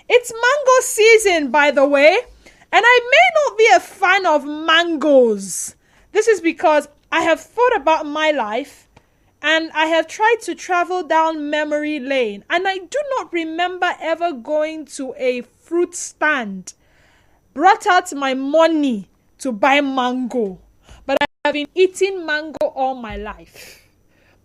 It's mango season, by the way, and I may not be a fan of mangoes. This is because I have thought about my life and I have tried to travel down memory lane, and I do not remember ever going to a fruit stand, brought out my money to buy mango. But I have been eating mango all my life.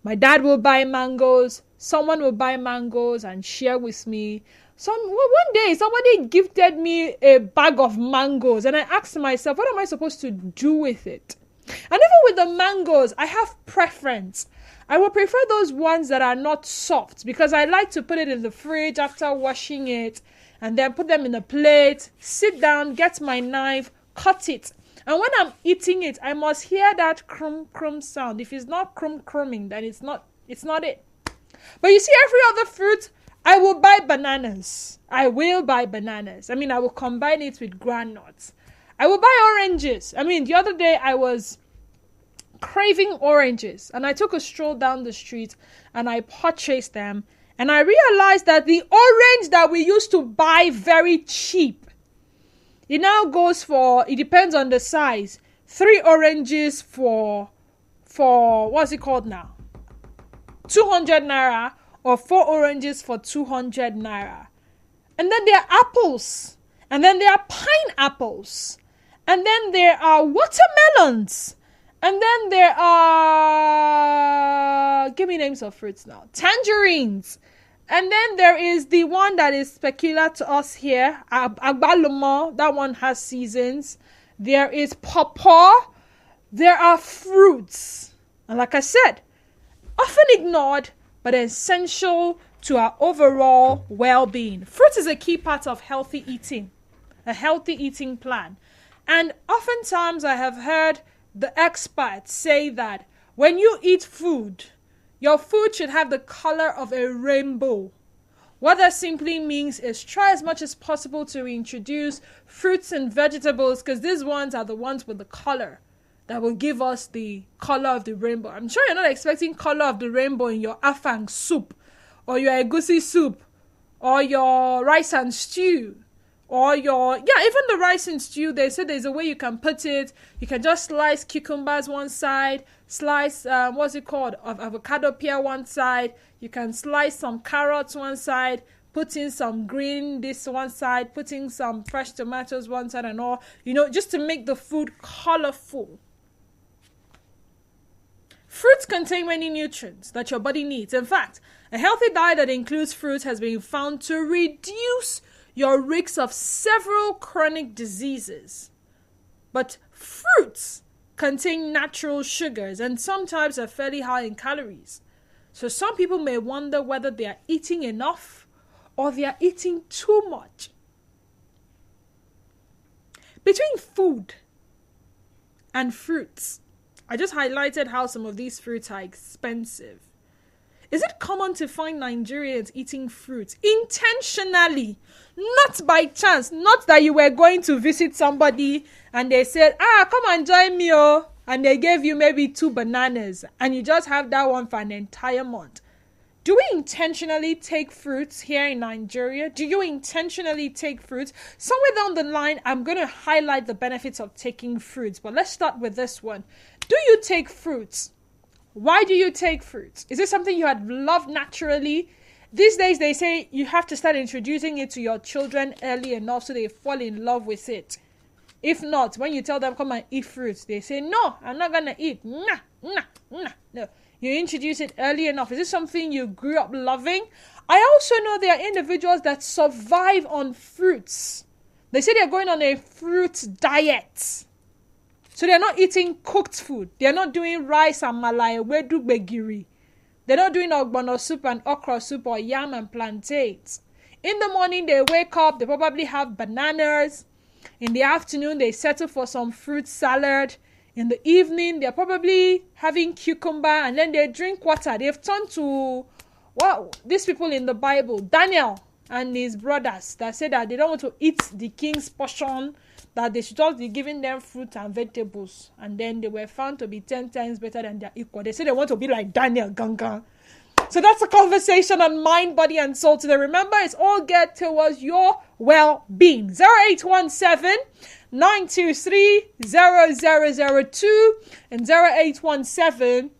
My dad will buy mangoes, someone will buy mangoes and share with me. One day, somebody gifted me a bag of mangoes, and I asked myself, what am I supposed to do with it? And even with the mangoes, I have preference. I will prefer those ones that are not soft, because I like to put it in the fridge after washing it and then put them in a plate, sit down, get my knife, cut it. And when I'm eating it, I must hear that crum crum sound. If it's not crum crumming, then it's not it. But you see, every other fruit, I will buy bananas. I mean, I will combine it with groundnuts. I will buy oranges. I mean, the other day I was craving oranges, and I took a stroll down the street and I purchased them, and I realized that the orange that we used to buy very cheap, it now goes for, it depends on the size, 3 oranges for what's it called now, 200 naira, or 4 oranges for 200 naira. And then there are apples, and then there are pineapples, and then there are watermelons, and then there are, give me names of fruits now, tangerines. And then there is the one that is peculiar to us here, agbalumo. That one has seasons. There is pawpaw. There are fruits. And like I said, often ignored, but essential to our overall well-being. Fruit is a key part of healthy eating, a healthy eating plan. And oftentimes I have heard the experts say that when you eat food, your food should have the color of a rainbow. What that simply means is try as much as possible to reintroduce fruits and vegetables, because these ones are the ones with the color that will give us the color of the rainbow. I'm sure you're not expecting color of the rainbow in your afang soup, or your egusi soup, or your rice and stew, or your, even the rice and stew. They said there's a way you can put it. You can just slice cucumbers one side, slice, avocado pear one side. You can slice some carrots one side, put in some green this one side, put in some fresh tomatoes one side and all, just to make the food colorful. Fruits contain many nutrients that your body needs. In fact, a healthy diet that includes fruits has been found to reduce your risk of several chronic diseases. But fruits contain natural sugars, and sometimes are fairly high in calories. So some people may wonder whether they are eating enough or they are eating too much. Between food and fruits, I just highlighted how some of these fruits are expensive. Is it common to find Nigerians eating fruits intentionally, not by chance? Not that you were going to visit somebody and they said, come and join me, and they gave you maybe 2 bananas and you just have that one for an entire month. Do we intentionally take fruits here in Nigeria? Do you intentionally take fruits? Somewhere down the line, I'm going to highlight the benefits of taking fruits, but let's start with this one. Do you take fruits? Why do you take fruits? Is it something you had loved naturally? These days, they say you have to start introducing it to your children early enough so they fall in love with it. If not, when you tell them, come and eat fruits, they say, no, I'm not going to eat. No. You introduce it early enough. Is this something you grew up loving? I also know there are individuals that survive on fruits. They say they're going on a fruit diet. So they're not eating cooked food. They're not doing rice and malai, wedu begiri. They're not doing ogbono soup and okra soup or yam and plantains. In the morning, they wake up, they probably have bananas. In the afternoon, they settle for some fruit salad. In the evening, they're probably having cucumber, and then they drink water. They've turned to, these people in the Bible, Daniel and his brothers, that said that they don't want to eat the king's portion, that they should just be giving them fruit and vegetables. And then they were found to be 10 times better than their equal. They said they want to be like Daniel Ganga. So that's a conversation on mind, body, and soul today. Remember, it's all geared towards your well-being. 0817 923 0002 and 0817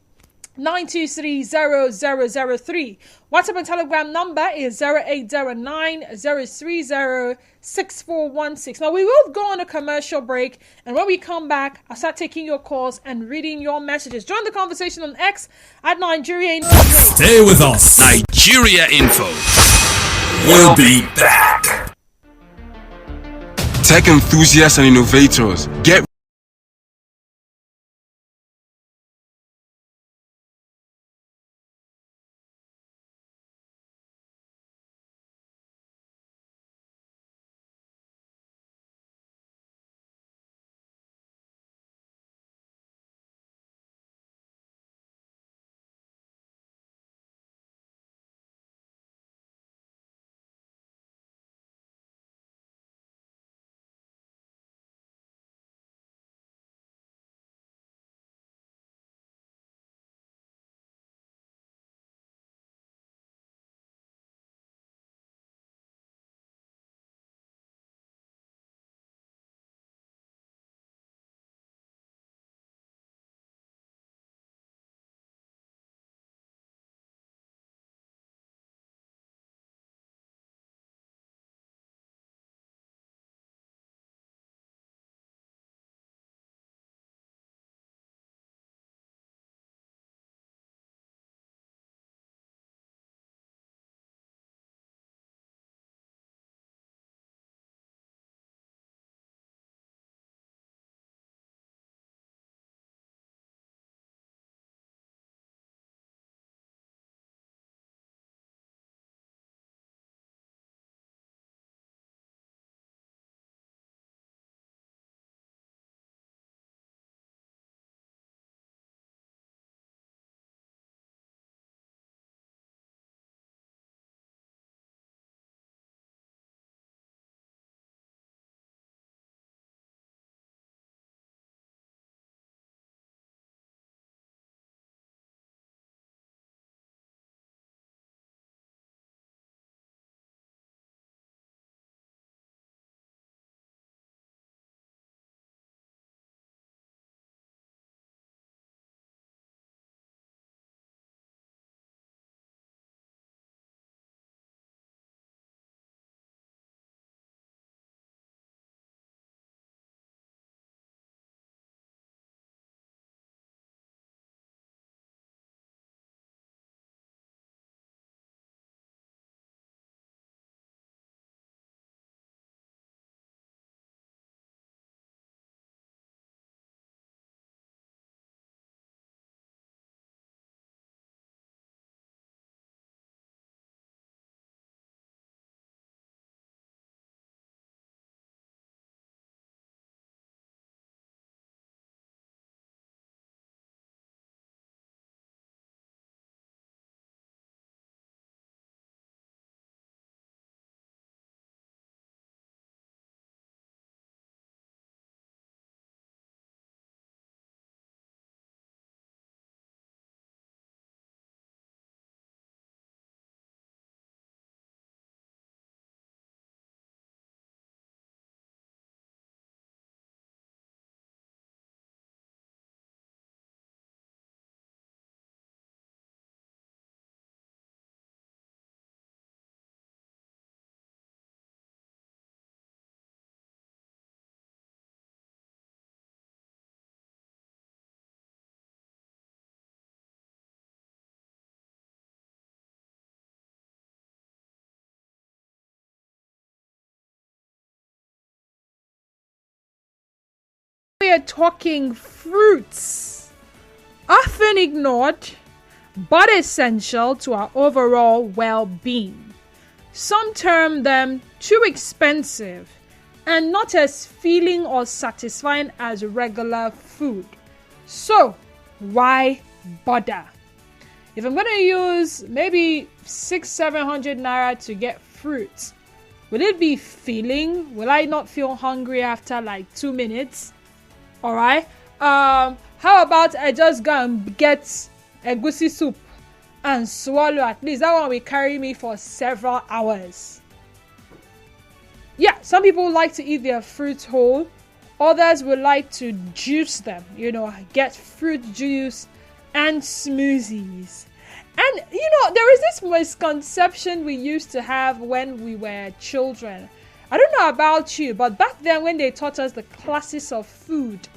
923-0003. WhatsApp and Telegram number is 0809-030-6416. Now, we will go on a commercial break, and when we come back, I'll start taking your calls and reading your messages. Join the conversation on X at Nigeria Info. Stay with us. Nigeria Info. We'll be back. Tech enthusiasts and innovators, get we are talking fruits, often ignored, but essential to our overall well-being. Some term them too expensive and not as filling or satisfying as regular food. So, why bother? If I'm going to use maybe 600-700 naira to get fruit, will it be filling? Will I not feel hungry after like 2 minutes? All right. How about I just go and get egusi soup and swallow at least. That one will carry me for several hours. Yeah, some people like to eat their fruits whole. Others would like to juice them, get fruit juice and smoothies. And, there is this misconception we used to have when we were children. I don't know about you, but back then when they taught us the classes of food,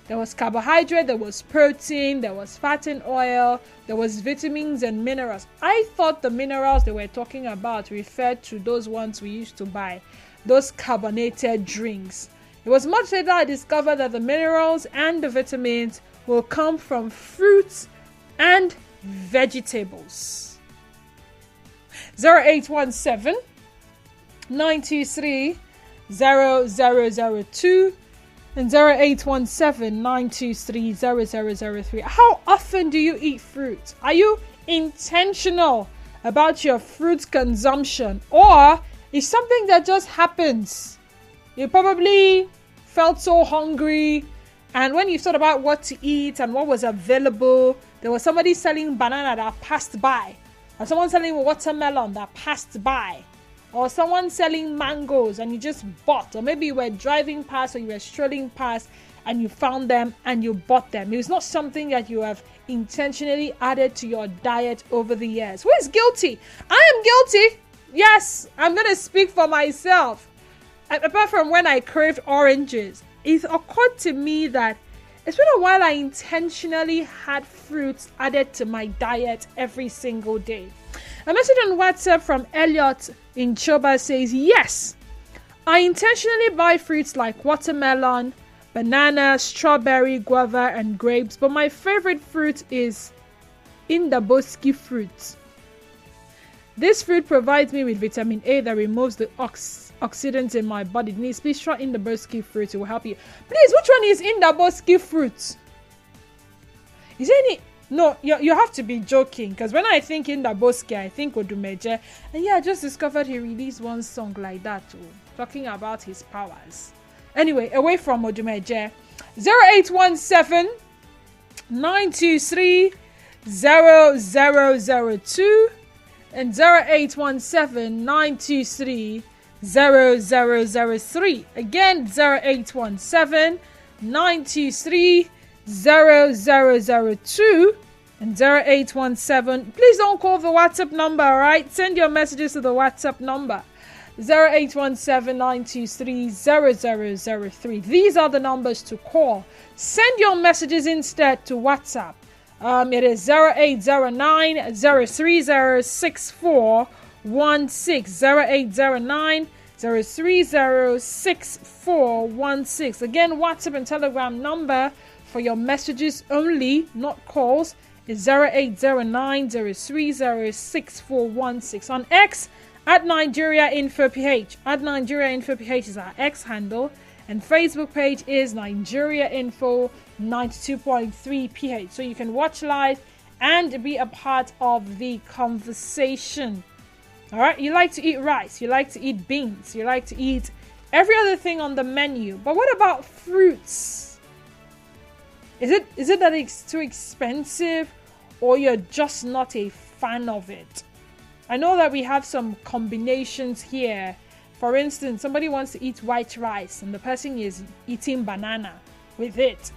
there was carbohydrate, there was protein, there was fat and oil, there was vitamins and minerals. I thought the minerals they were talking about referred to those ones we used to buy, those carbonated drinks. It was much later I discovered that the minerals and the vitamins will come from fruits and vegetables. 0817 923 0002 and 0817 923 0003. How often do you eat fruit? Are you intentional about your fruit consumption, or is something that just happens? You probably felt so hungry, and when you thought about what to eat and what was available, there was somebody selling banana that passed by, or someone selling watermelon that passed by, or someone selling mangoes and you just bought, or maybe you were driving past or you were strolling past and you found them and you bought them. It was not something that you have intentionally added to your diet over the years. Who is guilty? I am guilty. Yes, I'm going to speak for myself. Apart from when I craved oranges, it occurred to me that it's been a while I intentionally had fruits added to my diet every single day. A message on WhatsApp from Elliot in Choba says, yes, I intentionally buy fruits like watermelon, banana, strawberry, guava, and grapes, but my favorite fruit is Indaboski fruit. This fruit provides me with vitamin A that removes the oxidants in my body. Please try Indaboski fruit. It will help you. Please, which one is Indaboski fruit? Is there any... No, you have to be joking, because when I think Indaboski, I think Odumeje. And yeah, I just discovered he released one song like that too, talking about his powers. Anyway, away from Odumeje. 0817 923 0002 and 0817 923 0003. Again, 0817 923 0002 and 0817. Please don't call the WhatsApp number, alright? Send your messages to the WhatsApp number 0817 923 0003. These are the numbers to call. Send your messages instead to WhatsApp. It is 0809 030 6416 0809 030 6416. Again, WhatsApp and Telegram number for your messages only, not calls, is 0809 030 6416. On X, at Nigeria Info PH. At Nigeria Info PH is our X handle, and Facebook page is Nigeria Info 92.3 PH. So you can watch live and be a part of the conversation. All right, you like to eat rice, you like to eat beans, you like to eat every other thing on the menu. But what about fruits? Is it that it's too expensive, or you're just not a fan of it? I know that we have some combinations here. For instance, somebody wants to eat white rice and the person is eating banana with it.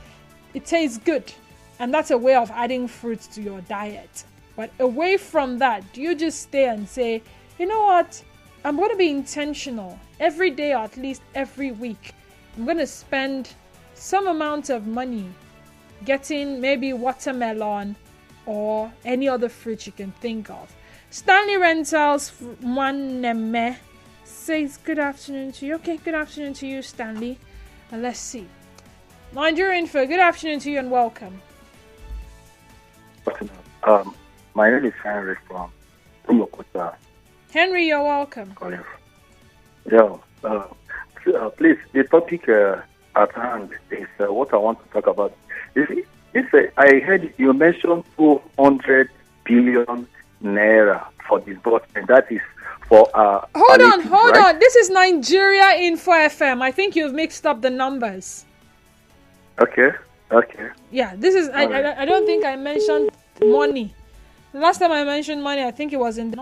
It tastes good, and that's a way of adding fruit to your diet. But away from that, do you just stay and say, you know what, I'm going to be intentional every day, or at least every week. I'm going to spend some amount of money getting maybe watermelon or any other fruit you can think of. Stanley Rentals Nwaneme says good afternoon to you. Okay, good afternoon to you, Stanley. And let's see. Nigeria Info, good afternoon to you and welcome. My name is Henry from Umokota. Henry, you're welcome. Yeah, please, the topic at hand is what I want to talk about. I heard you mentioned 200 billion naira for disbursement. That is for Hold on. This is Nigeria Info FM. I think you've mixed up the numbers. Okay. Yeah, this is. I don't think I mentioned money. The last time I mentioned money, I think it was in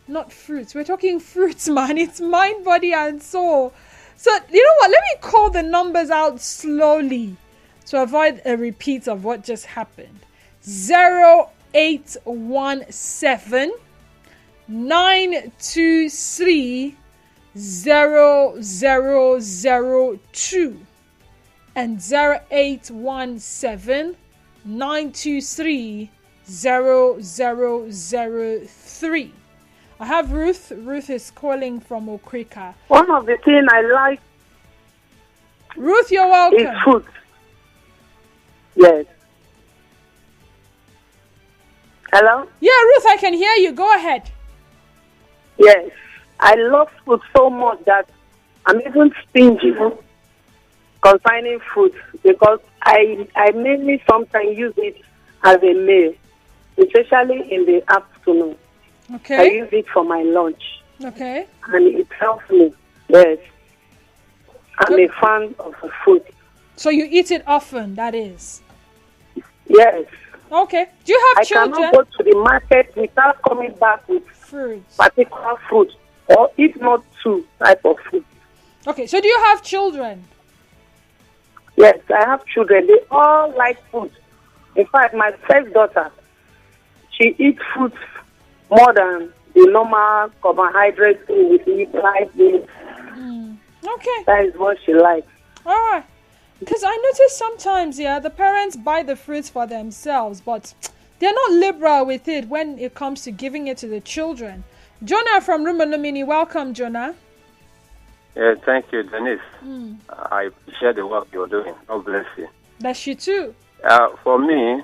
not fruits. We're talking fruits, man. It's mind, body, and soul. So, you know what? Let me call the numbers out slowly to avoid a repeat of what just happened. 0817 923 0002 and 0817 923 0003. I have Ruth. Ruth is calling from Okrika. One of the things I like Ruth, you're welcome. is food. Yes. Hello? Yeah, Ruth, I can hear you. Go ahead. Yes. I love food so much that I'm even stingy concerning food because I mainly sometimes use it as a meal, especially in the afternoon. Okay. I use it for my lunch. Okay. And it helps me. Yes. I'm a fan of the food. So you eat it often, that is? Yes. Okay. Do you have children? I cannot go to the market without coming back with fruits, particular fruit, or if not two type of fruit. Okay. So do you have children? Yes, I have children. They all like food. In fact, my first daughter, she eats fruits more than the normal carbohydrates with light beans. Okay. That is what she likes. All right. Because I notice sometimes, the parents buy the fruits for themselves, but they're not liberal with it when it comes to giving it to the children. Jonah from Rumalumini, welcome, Jonah. Yeah, thank you, Denise. I appreciate the work you're doing. God bless you. Bless you too. For me,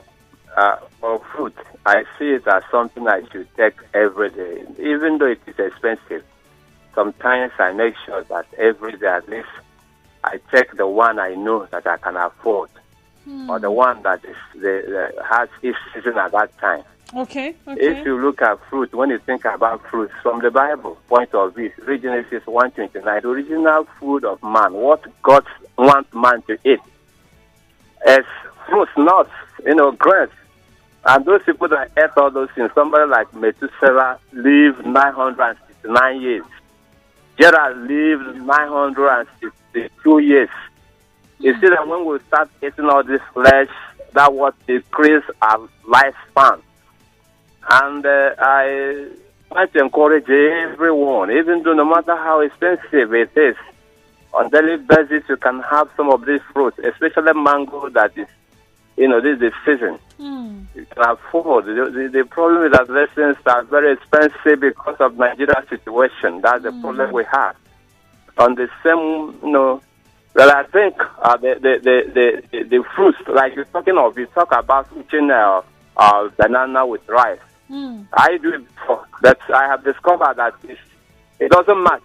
for fruit, I see it as something I should take every day. Even though it is expensive, sometimes I make sure that every day at least I take the one I know that I can afford, or the one that has its season at that time. Okay. If you look at fruit, when you think about fruit from the Bible point of view, Genesis 1:29, the original food of man, what God wants man to eat, is fruits, nuts, grains. And those people that ate all those things, somebody like Methuselah lived 969 years. Gerald lived 962 years. You see that when we start eating all this flesh, that will decrease our lifespan. And I want to encourage everyone, even though no matter how expensive it is, on daily basis you can have some of these fruits, especially mango that is, this is the season. You can afford. The problem is that these things are very expensive because of Nigeria's situation. That's the problem we have. On the same, well, I think the fruits, like you're talking of, you talk about eating banana with rice. I do it before, but I have discovered that it doesn't match.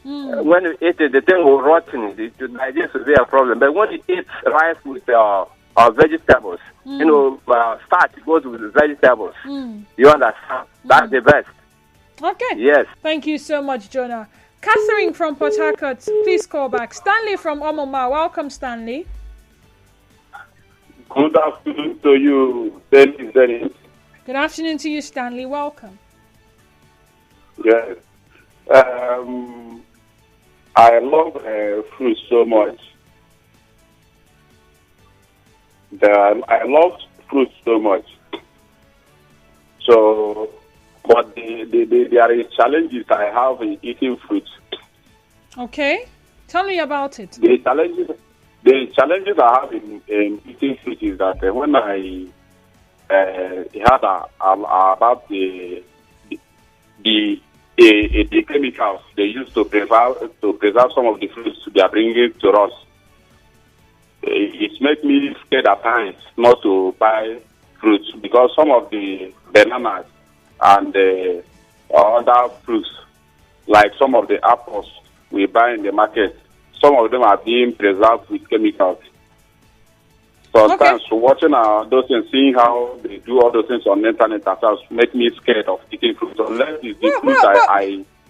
When you eat it, the thing will rotten. This will be a problem. But when you eat rice with vegetables, starch goes with vegetables. You understand? That's the best. Okay. Yes. Thank you so much, Jonah. Catherine from Port Harcourt, please call back. Stanley from Omoma, welcome, Stanley. Good afternoon to you, Dennis. Good afternoon to you, Stanley. Welcome. Yes. I love fruit so much. I love fruit so much. So, but there are challenges I have in eating fruit. Okay. Tell me about it. The challenges I have in eating fruit is that when I heard about the chemicals they use to preserve some of the fruits they are bringing to us, it makes me scared at times not to buy fruits because some of the bananas and other fruits, like some of the apples we buy in the market, some of them are being preserved with chemicals. Sometimes watching those things, seeing how they do all those things on the internet, make me scared of eating fruits unless it's the fruit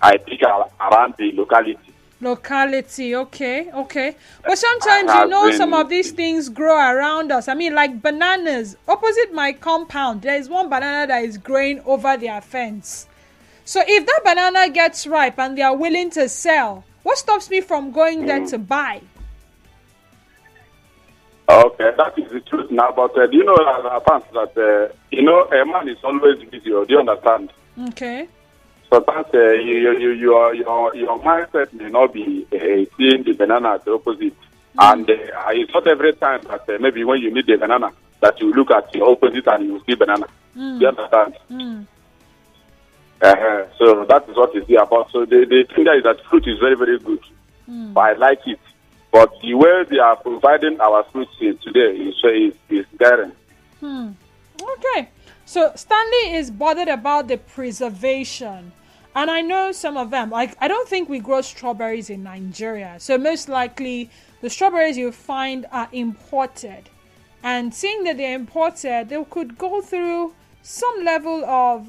I pick around the locality. Locality, okay. But sometimes, you know, some of these things grow around us. I mean, like bananas. Opposite my compound, there is one banana that is growing over their fence. So if that banana gets ripe and they are willing to sell, what stops me from going there to buy? Okay, that is the truth now. But do you know, that a man is always busy? Do you understand? Okay. Sometimes your mindset may not be seeing the banana at the opposite. And it's not every time that maybe when you need the banana that you look at the opposite and you see banana. Do you understand? So that is what it's about. So the thing is that fruit is very, very good. I like it. But the way they are providing our fruits today is barren. Okay. So Stanley is bothered about the preservation. And I know some of them, like, I don't think we grow strawberries in Nigeria. So most likely the strawberries you find are imported. And seeing that they're imported, they could go through some level of,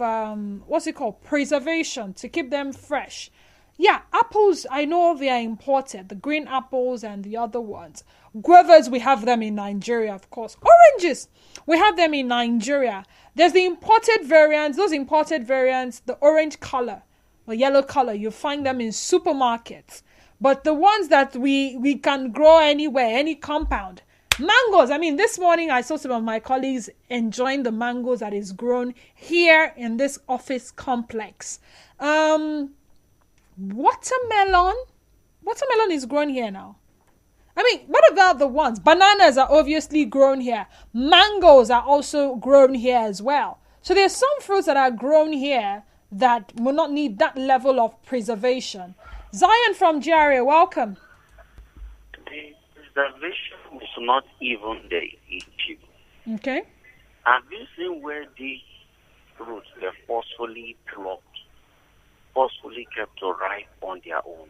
preservation to keep them fresh. Yeah, apples, I know they are imported, the green apples and the other ones. Guavas, we have them in Nigeria, of course. Oranges, we have them in Nigeria. There's the imported variants, those imported variants, the orange color, or yellow color, you find them in supermarkets. But the ones that we can grow anywhere, any compound. Mangoes, I mean, this morning I saw some of my colleagues enjoying the mangoes that is grown here in this office complex. Watermelon is grown here now. I mean, what about the ones? Bananas are obviously grown here. Mangoes are also grown here as well. So there's some fruits that are grown here that will not need that level of preservation. Zion from GRA, welcome. The preservation is not even the issue. Okay. Have you seen where these fruits were forcefully plucked, forcefully kept to ripe on their own?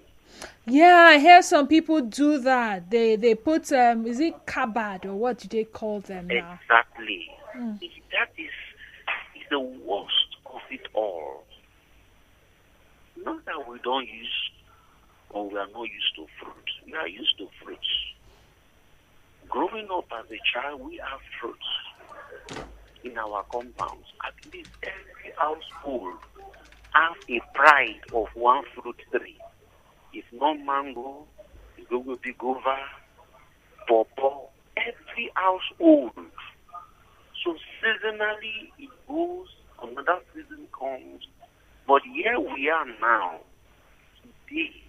Yeah, I hear some people do that. They put is it cabad or what do they call them now? Exactly. That is the worst of it all. Not that we don't use or we are not used to fruits. We are used to fruits. Growing up as a child, we have fruits in our compounds. At least every household have a pride of one fruit tree. If not mango, it's going to be guava, pawpaw, every household. So seasonally it goes, another season comes. But here we are now, today,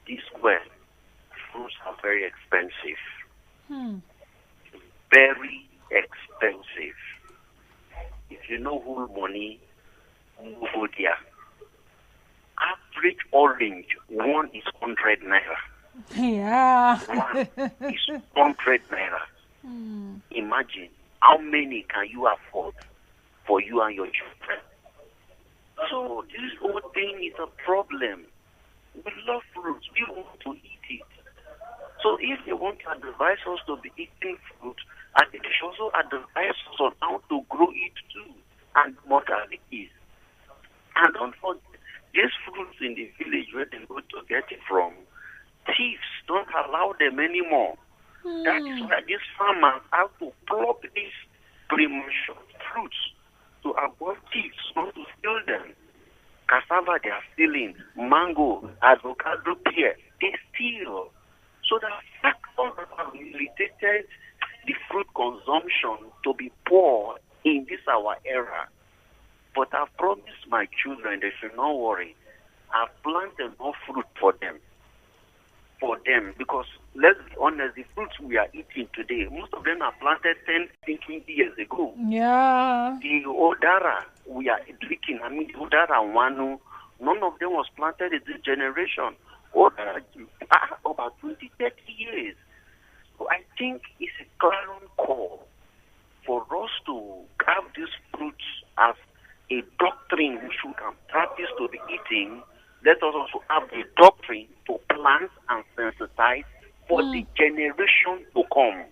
this square, fruits are very expensive. Very expensive. If you know whole money, move over there. Average orange, one is 100 naira. Yeah. One is 100 naira. Imagine how many can you afford for you and your children. So this whole thing is a problem. We love fruits. We want to eat it. So if they want to advise us to be eating fruit, and they should also advise us on how to grow it too, and modalities. And unfortunately, these fruits in the village where they go to get it from, thieves don't allow them anymore. That is why these farmers have to pluck these premature fruits to avoid thieves not to steal them. Cassava they are stealing, mango, avocado, pear, they steal. So the factors that have irritated the fruit consumption to be poor in this our era. But I've promised my children they should not worry. I've planted enough fruit for them. Because let's be honest, the fruits we are eating today, most of them are planted 10, 20 years ago. Yeah. The Odara we are drinking, the Odara Wanu, none of them was planted in this generation. Odara about 20, 30 years. So I think it's a clarion call for us to have these fruits as a doctrine which we can practice to be eating. Let us also have a doctrine to plant and sensitize for the generation to come.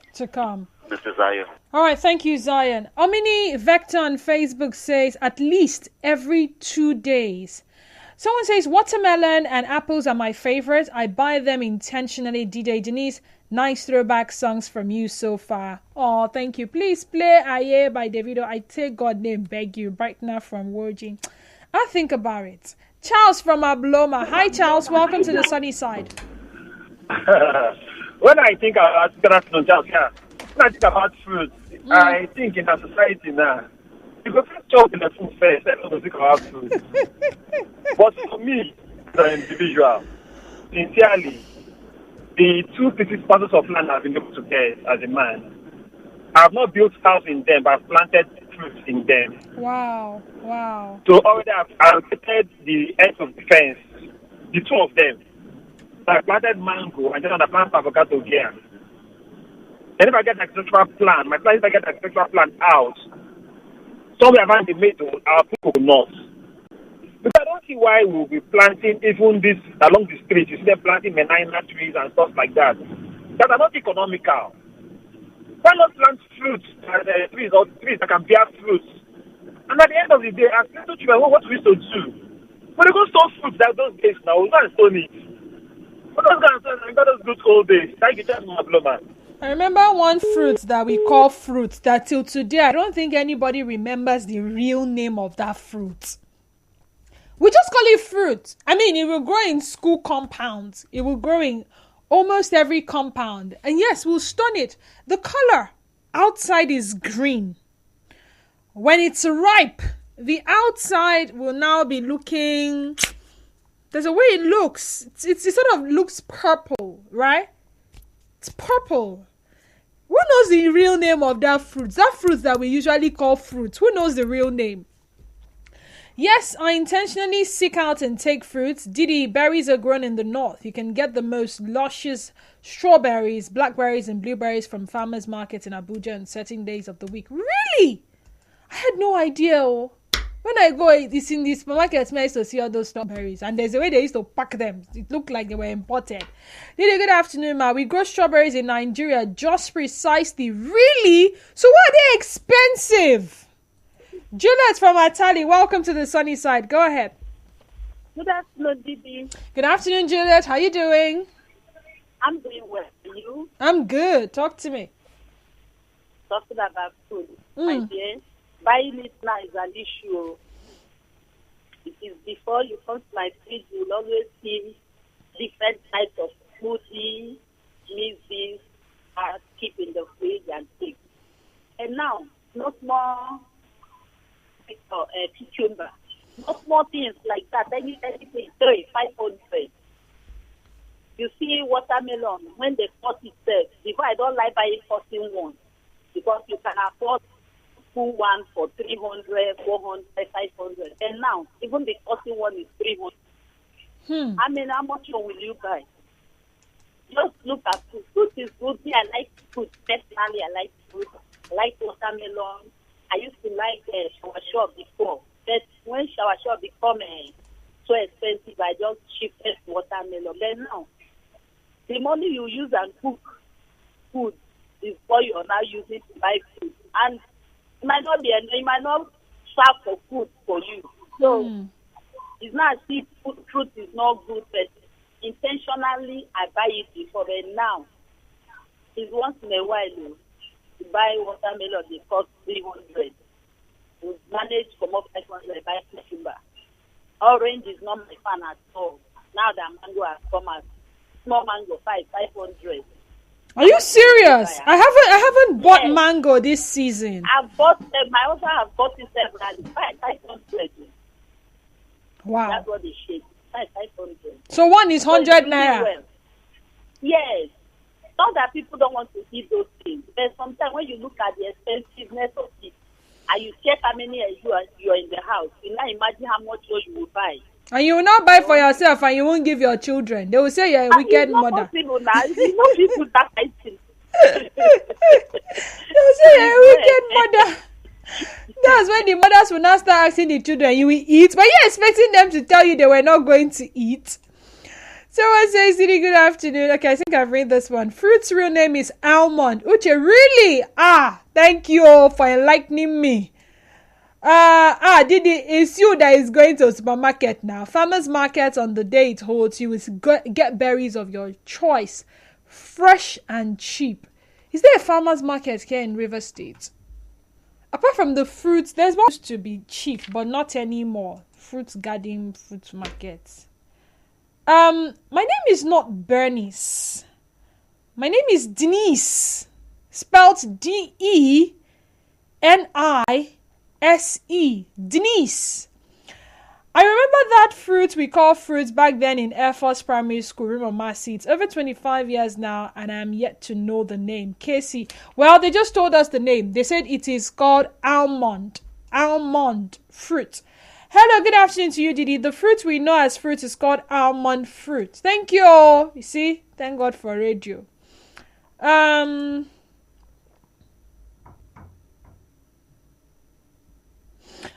Mr. Zion. All right, thank you, Zion. Omini Vector on Facebook says at least every 2 days. Someone says watermelon and apples are my favorite. I buy them intentionally. DJ Denise, nice throwback songs from you so far. Oh, thank you. Please play Aye by Davido. I take God name, beg you. Brightener from Woji. I'll think about it. Charles from Abloma. Hi, Charles. Welcome to the sunny side. When I think about food, I think in a society now, you go first chop in the food first, then you think about food. But for me, as an individual, sincerely, the 2 pieces parcels of land I've been able to get as a man, I have not built house in them, but I've planted fruits in them. Wow. So already I've allocated the edge of the fence, the 2 of them. So I planted mango and then I plant avocado here. And if I get an agricultural plan, my plan is if I get an agricultural plan out, somewhere around the middle, our people will not. Because I don't see why we'll be planting even this along the street. You see them planting banana trees and stuff like that. That are not economical. Why not plant fruits and trees or trees that can bear fruits? And at the end of the day, as little children, what we to do? When they go store fruits like those days now, we're going to stone it. What those guys are got those good old days. Thank you, just my blow, man. I remember one fruit that we call fruit that till today I don't think anybody remembers the real name of that fruit. We just call it fruit. I mean, it will grow in school compounds. It will grow in almost every compound. And yes, we'll stone it. The color outside is green. When it's ripe, the outside will now be looking... There's a way it looks. It sort of looks purple, right? It's purple. Who knows the real name of that fruit? That fruit that we usually call fruit. Who knows the real name? Yes, I intentionally seek out and take fruits. Didi, berries are grown in the north. You can get the most luscious strawberries, blackberries, and blueberries from farmers' markets in Abuja on certain days of the week. Really? I had no idea. When I go, it's in the supermarket, I used to see all those strawberries. And there's a way they used to pack them. It looked like they were imported. Didi, good afternoon, ma. We grow strawberries in Nigeria just precisely. Really? So why are they expensive? Juliet from Atali, welcome to the sunny side. Go ahead. Good afternoon, Didi. Good afternoon, Juliet. How you doing? I'm doing well. And you? I'm good. Talk to me. Talking about food. My dear, buying it now is an issue. It is before you come to my fridge, you will always see different types of smoothie, meals, keep in the fridge and things. And now, not more cucumber. Not more things like that. Anything, 500. You see watermelon, when they cut itself, before I don't like buying cutting one, because you can afford full one for 300, 400, 500. And now, even the cutting one is 300. I mean, how much one will you buy? Just look at food. Fruit is good. Me, I like fruit. Personally, I like fruit. I like watermelon. I used to like shower shop before. But when shower shop become so expensive, I just shifted to watermelon. Then now, the money you use and cook food is what you are now using to buy food. And it might not serve for food for you. So it's not as if fruit is not good, but intentionally I buy it before. But now, it's once in a while to buy watermelon, they cost 300. We manage to come up 500, buy cucumber. Orange is not my fan at all. Now that mango has come out, small mango 500. Are you serious? I haven't bought mango this season. I've bought them. My husband has bought it separately. 500. Wow. That's what they shake. 500. So one is 100 naira. Well. Yes. Not that people don't want to eat those things, but sometimes when you look at the expensiveness of it, and you check how many you are in the house, you now imagine how much you will buy. And you will not buy for yourself, and you won't give your children. They will say you're a wicked mother. It's not possible now. It's not people that I think. They will say you're a wicked mother. That's when the mothers will now start asking the children, you will eat? But you're expecting them to tell you they were not going to eat. Someone says, Didi, good afternoon. Okay, I think I've read this one. Fruit's real name is almond. Uche, really? Thank you all for enlightening me. Didi, it's you that is going to a supermarket now. Farmers market on the day it holds, you will get berries of your choice, fresh and cheap. Is there a farmers market here in River State? Apart from the fruits, there's one used to be cheap, but not anymore. Fruits garden, fruit markets. My name is not Bernice. My name is Denise, spelled Denise. Denise. I remember that fruit we call fruits back then in Air Force Primary School, Rimomasi. It's over 25 years now, and I'm yet to know the name. Casey. Well, they just told us the name. They said it is called almond. Almond fruit. Hello, good afternoon to you, Didi. The fruit we know as fruit is called almond fruit. Thank you. You see? Thank God for radio.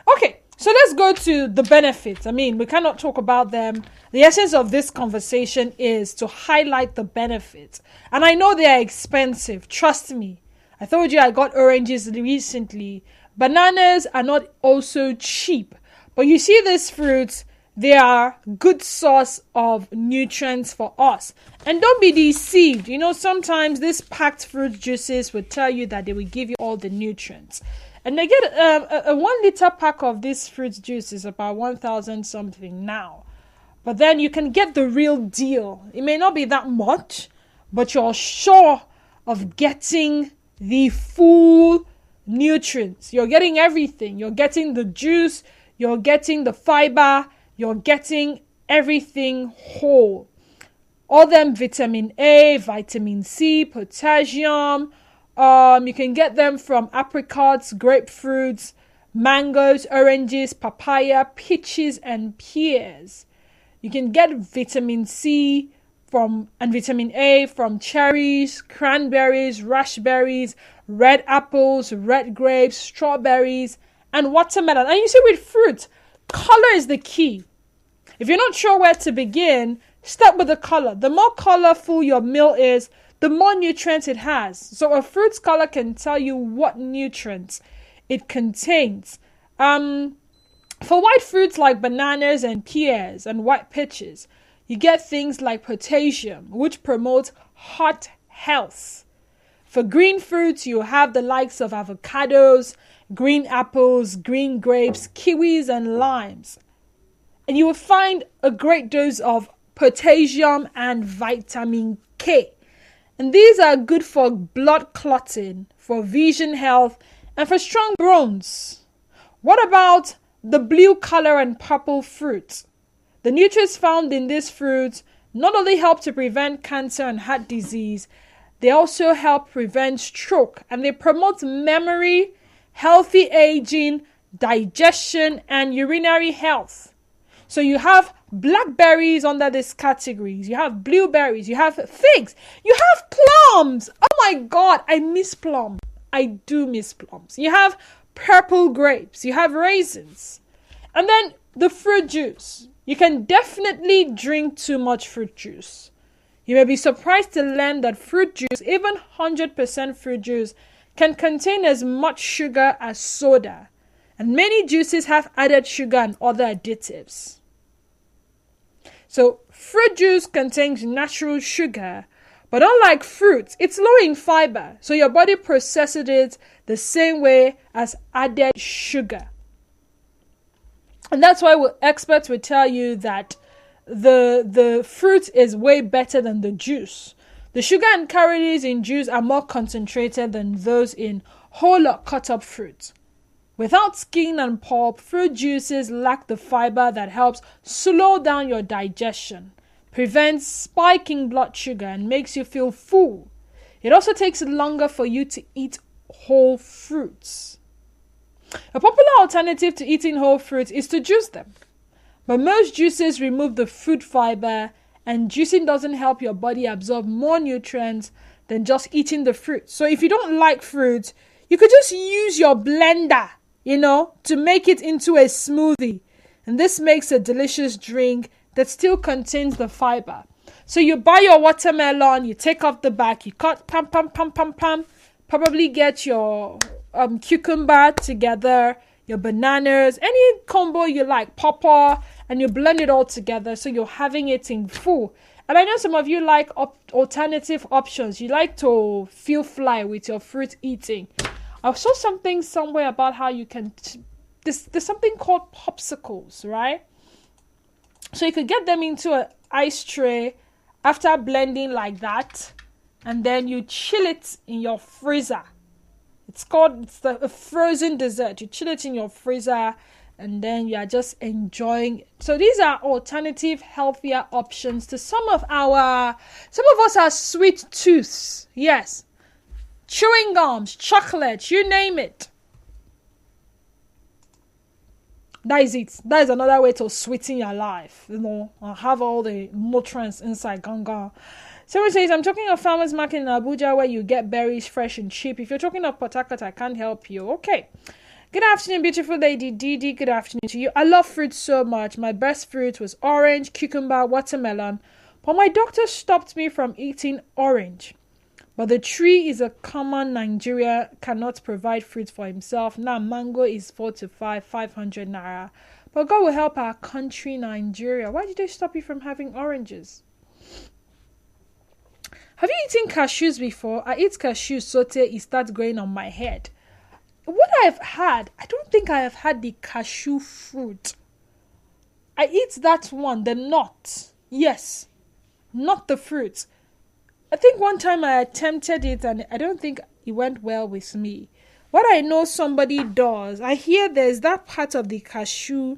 Okay, so let's go to the benefits. I mean, we cannot talk about them. The essence of this conversation is to highlight the benefits. And I know they are expensive. Trust me. I told you I got oranges recently. Bananas are not also cheap. But you see these fruits, they are good source of nutrients for us. And don't be deceived. You know, sometimes these packed fruit juices will tell you that they will give you all the nutrients. And they get a 1 liter pack of this fruit juice is about 1,000 something now. But then you can get the real deal. It may not be that much, but you're sure of getting the full nutrients. You're getting everything. You're getting the juice. You're getting the fiber. You're getting everything whole. All them vitamin A, vitamin C, potassium. You can get them from apricots, grapefruits, mangoes, oranges, papaya, peaches, and pears. You can get vitamin C and vitamin A from cherries, cranberries, raspberries, red apples, red grapes, strawberries, and watermelon. And you see, with fruit, color is the key. If you're not sure where to begin, start with the color. The more colorful your meal is, the more nutrients it has. So a fruit's color can tell you what nutrients it contains. For white fruits like bananas and pears and white peaches, you get things like potassium, which promotes heart health. For green fruits, you have the likes of avocados, green apples, green grapes, kiwis, and limes. And you will find a great dose of potassium and vitamin K. And these are good for blood clotting, for vision health, and for strong bones. What about the blue color and purple fruits? The nutrients found in these fruits not only help to prevent cancer and heart disease, they also help prevent stroke, and they promote memory, healthy aging, digestion, and urinary health. So you have blackberries under these categories. You have blueberries. You have figs. You have plums. Oh my God, I miss plum. I do miss plums. You have purple grapes. You have raisins. And then the fruit juice. You can definitely drink too much fruit juice. You may be surprised to learn that fruit juice, even 100% fruit juice, can contain as much sugar as soda. And many juices have added sugar and other additives. So fruit juice contains natural sugar, but unlike fruit, it's low in fiber. So your body processes it the same way as added sugar. And that's why experts will tell you that the fruit is way better than the juice. The sugar and calories in juice are more concentrated than those in whole or cut up fruit. Without skin and pulp, fruit juices lack the fiber that helps slow down your digestion, prevents spiking blood sugar, and makes you feel full. It also takes longer for you to eat whole fruits. A popular alternative to eating whole fruits is to juice them. But most juices remove the fruit fiber, and juicing doesn't help your body absorb more nutrients than just eating the fruit. So if you don't like fruit, you could just use your blender, to make it into a smoothie. And this makes a delicious drink that still contains the fiber. So you buy your watermelon, you take off the back, you cut, probably get your cucumber together, your bananas, any combo you like, pawpaw, and you blend it all together so you're having it in full. And I know some of you like alternative options. You like to feel fly with your fruit eating. I saw something somewhere about how you can... There's something called popsicles, right? So you could get them into an ice tray after blending like that. And then you chill it in your freezer. It's a frozen dessert. You chill it in your freezer. And then you are just enjoying it. So these are alternative, healthier options to some of us are sweet tooths. Yes. Chewing gums, chocolates, you name it. That is it. That is another way to sweeten your life. And have all the nutrients inside. Ganga. Someone says, I'm talking of farmers market in Abuja where you get berries fresh and cheap. If you're talking of Port Harcourt, I can't help you. Okay. Good afternoon, beautiful lady Didi. Good afternoon to you. I love fruit so much. My best fruit was orange, cucumber, watermelon. But my doctor stopped me from eating orange. But the tree is a common Nigeria cannot provide fruit for himself. Now mango is 500 naira. But God will help our country, Nigeria. Why did they stop you from having oranges? Have you eaten cashews before? I eat cashews saute, it starts growing on my head. What I've had, I don't think I have had the cashew fruit. I eat that one, the nut. Yes, not the fruit. I think one time I attempted it and I don't think it went well with me. What I know somebody does, I hear there's that part of the cashew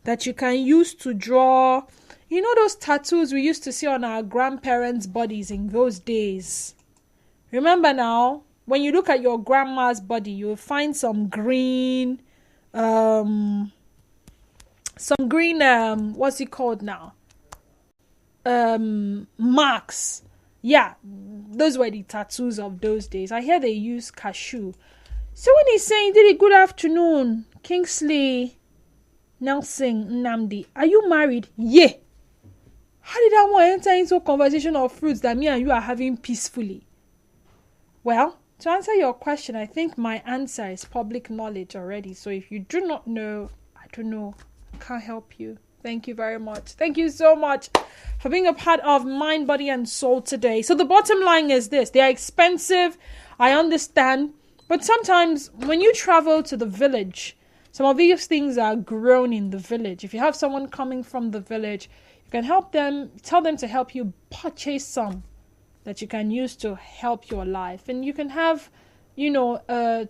that you can use to draw. You know those tattoos we used to see on our grandparents' bodies in those days? Remember now? When you look at your grandma's body, you'll find some green, what's it called now? Marks. Yeah, those were the tattoos of those days. I hear they use cashew. So when he's saying, Didi, good afternoon, Kingsley Nelson Nnamdi, are you married? Yeah. How did I want to enter into a conversation of fruits that me and you are having peacefully? Well, to answer your question, I think my answer is public knowledge already. So if you do not know, I don't know. I can't help you. Thank you very much. Thank you so much for being a part of Mind, Body, and Soul today. So the bottom line is this. They are expensive. I understand. But sometimes when you travel to the village, some of these things are grown in the village. If you have someone coming from the village, you can help them, tell them to help you purchase some that you can use to help your life. And you can have,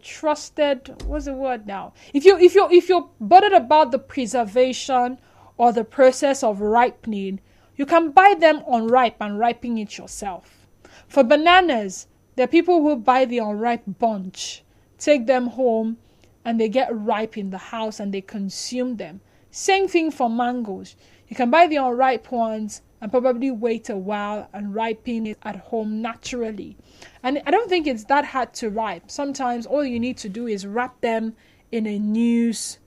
trusted, what's the word now? If you're bothered about the preservation or the process of ripening, you can buy them unripe and ripen it yourself. For bananas, there are people who buy the unripe bunch, take them home, and they get ripe in the house and they consume them. Same thing for mangoes. You can buy the unripe ones and probably wait a while and ripen it at home naturally. And I don't think it's that hard to ripe. Sometimes all you need to do is wrap them in a newspaper.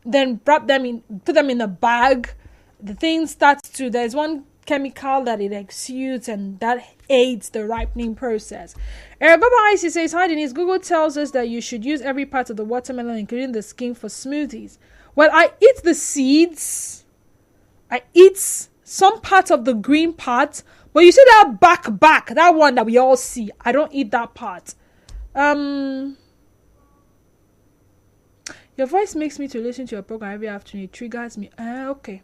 Then put them in a bag. The thing starts to, there's one chemical that it exudes and that aids the ripening process. Baba Icy says, hi Denise, Google tells us that you should use every part of the watermelon, including the skin, for smoothies. Well, I eat the seeds. I eat some part of the green part. But you see that back, that one that we all see. I don't eat that part. Your voice makes me to listen to your program every afternoon. It triggers me. Okay.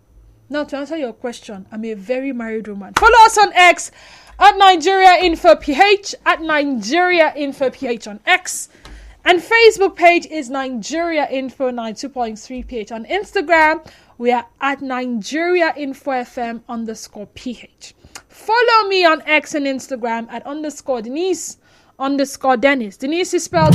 Now, to answer your question, I'm a very married woman. Follow us on X at Nigeria Info PH, at Nigeria Info PH on X. And Facebook page is Nigeria Info 92.3 PH. On Instagram, we are at Nigeria Info FM _PH. Follow me on X and Instagram at _Denise_Dennis. Denise is spelled